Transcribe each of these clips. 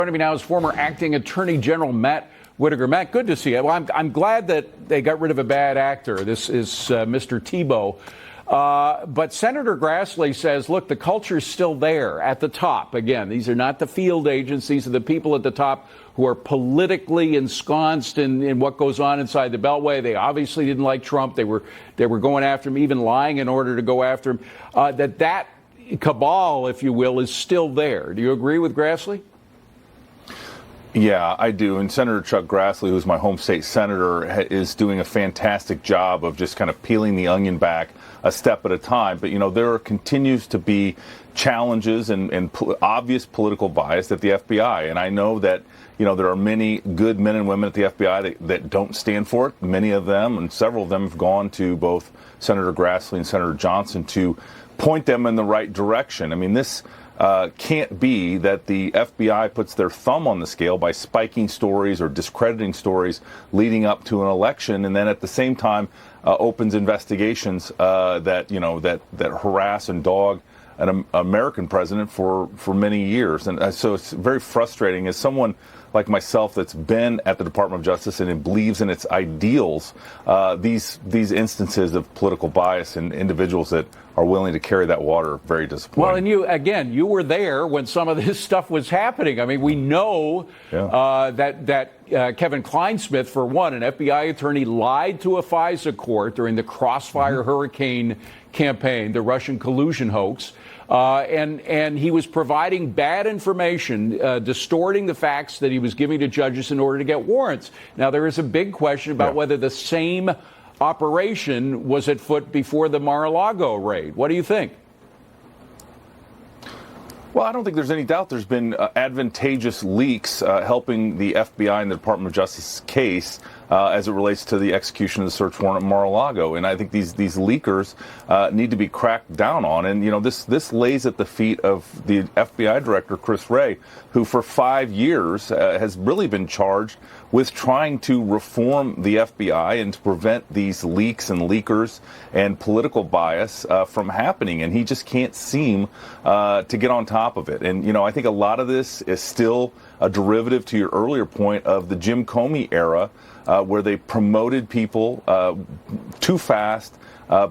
Joining me now is former acting Attorney General Matt Whitaker. Matt, good to see you. Well, I'm glad that they got rid of a bad actor. This is Mr. Tebow. But Senator Grassley says, look, the culture's still there at the top. Again, these are not the field agents. These are the people at the top who are politically ensconced in what goes on inside the Beltway. They obviously didn't like Trump. They were going after him, even lying in order to go after him. That cabal, if you will, is still there. Do you agree with Grassley? Yeah, I do. And Senator Chuck Grassley, who's my home state senator, is doing a fantastic job of just kind of peeling the onion back a step at a time. But, you know, there continues to be challenges and obvious political bias at the FBI. And I know that, you know, there are many good men and women at the FBI that don't stand for it. Many of them, and several of them, have gone to both Senator Grassley and Senator Johnson to point them in the right direction. I mean, this can't be that the FBI puts their thumb on the scale by spiking stories or discrediting stories leading up to an election, and then at the same time opens investigations that harass and dog an American president for many years. And so it's very frustrating as someone like myself that's been at the Department of Justice and believes in its ideals, these instances of political bias in individuals that are willing to carry that water are very disappointing. Well, and you were there when some of this stuff was happening. I mean, we know that Kevin Kleinsmith, for one, an FBI attorney, lied to a FISA court during the Crossfire Hurricane campaign, the Russian collusion hoax. And he was providing bad information, distorting the facts that he was giving to judges in order to get warrants. Now, there is a big question about whether the same operation was at foot before the Mar-a-Lago raid. What do you think? Well, I don't think there's any doubt there's been advantageous leaks helping the FBI and the Department of Justice's case as it relates to the execution of the search warrant at Mar-a-Lago. And I think these leakers need to be cracked down on. And, you know, this lays at the feet of the FBI director, Chris Wray, who for 5 years has really been charged with trying to reform the FBI and to prevent these leaks and leakers and political bias from happening. And he just can't seem to get on top of it. And, you know, I think a lot of this is still a derivative, to your earlier point, of the Jim Comey era, where they promoted people too fast,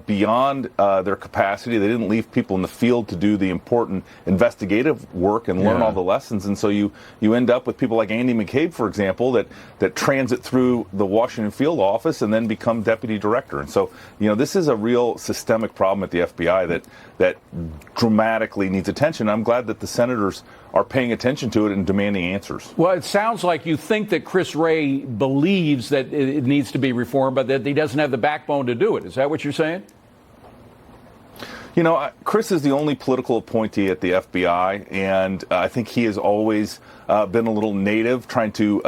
beyond their capacity. They didn't leave people in the field to do the important investigative work and learn all the lessons. And so you end up with people like Andy McCabe, for example, that transit through the Washington field office and then become deputy director. And so, you know, this is a real systemic problem at the FBI that dramatically needs attention. I'm glad that the senators are paying attention to it and demanding answers. Well, it sounds like you think that Chris Wray believes that it needs to be reformed, but that he doesn't have the backbone to do it. Is that what you're saying? You know, Chris is the only political appointee at the FBI, and I think he has always been a little native, trying to,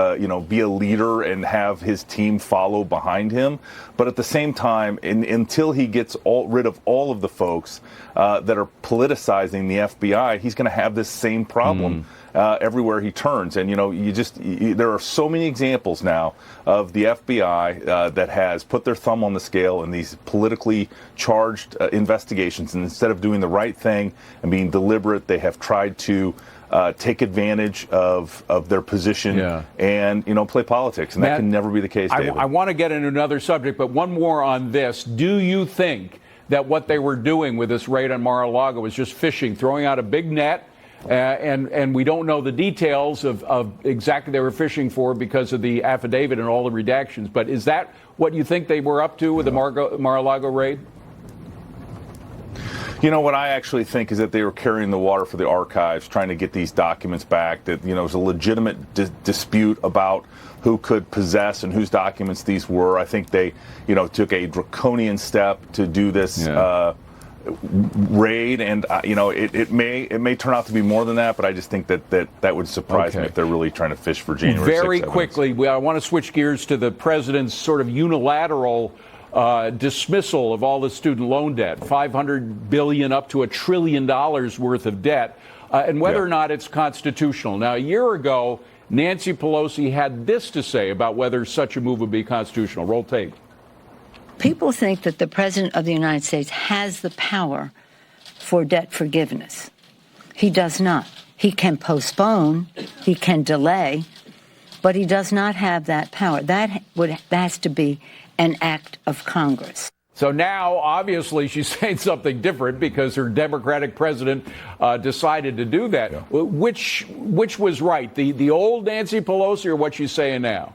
be a leader and have his team follow behind him. But at the same time, until he gets rid of all of the folks that are politicizing the FBI, he's going to have this same problem everywhere he turns. And, you know, there are so many examples now of the FBI that has put their thumb on the scale in these politically charged investigations. And instead of doing the right thing and being deliberate, they have tried to take advantage of their position and, you know, play politics. And Matt, that can never be the case, David. I want to get into another subject, but one more on this. Do you think that what they were doing with this raid on Mar-a-Lago was just fishing, throwing out a big net, and we don't know the details of exactly they were fishing for because of the affidavit and all the redactions, but is that what you think they were up to with the Mar-a-Lago raid? You know, what I actually think is that they were carrying the water for the archives, trying to get these documents back, that, you know, it was a legitimate dispute about who could possess and whose documents these were. I think they, you know, took a draconian step to do this raid, and it may turn out to be more than that, but I just think that would surprise me if they're really trying to fish for January 6th Very quickly, I want to switch gears to the president's sort of unilateral dismissal of all the student loan debt, $500 billion up to $1 trillion worth of debt, and whether or not it's constitutional. Now, a year ago, Nancy Pelosi had this to say about whether such a move would be constitutional. Roll tape. People think that the President of the United States has the power for debt forgiveness. He does not. He can postpone, he can delay, but he does not have that power. That has to be an act of Congress. So now, obviously, she's saying something different because her Democratic president decided to do that. Yeah. Which was right, the old Nancy Pelosi or what she's saying now?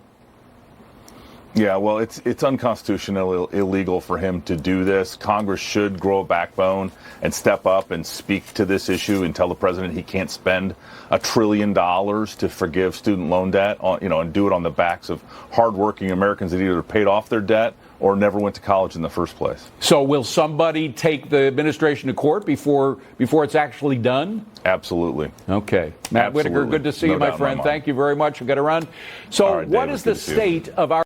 Yeah, well, it's unconstitutional, illegal for him to do this. Congress should grow a backbone and step up and speak to this issue and tell the president he can't spend $1 trillion to forgive student loan debt, and do it on the backs of hardworking Americans that either paid off their debt or never went to college in the first place. So will somebody take the administration to court before it's actually done? Absolutely. Okay. Matt Whitaker, good to see you, my friend. Thank you very much. We've got to run. So what is the state of our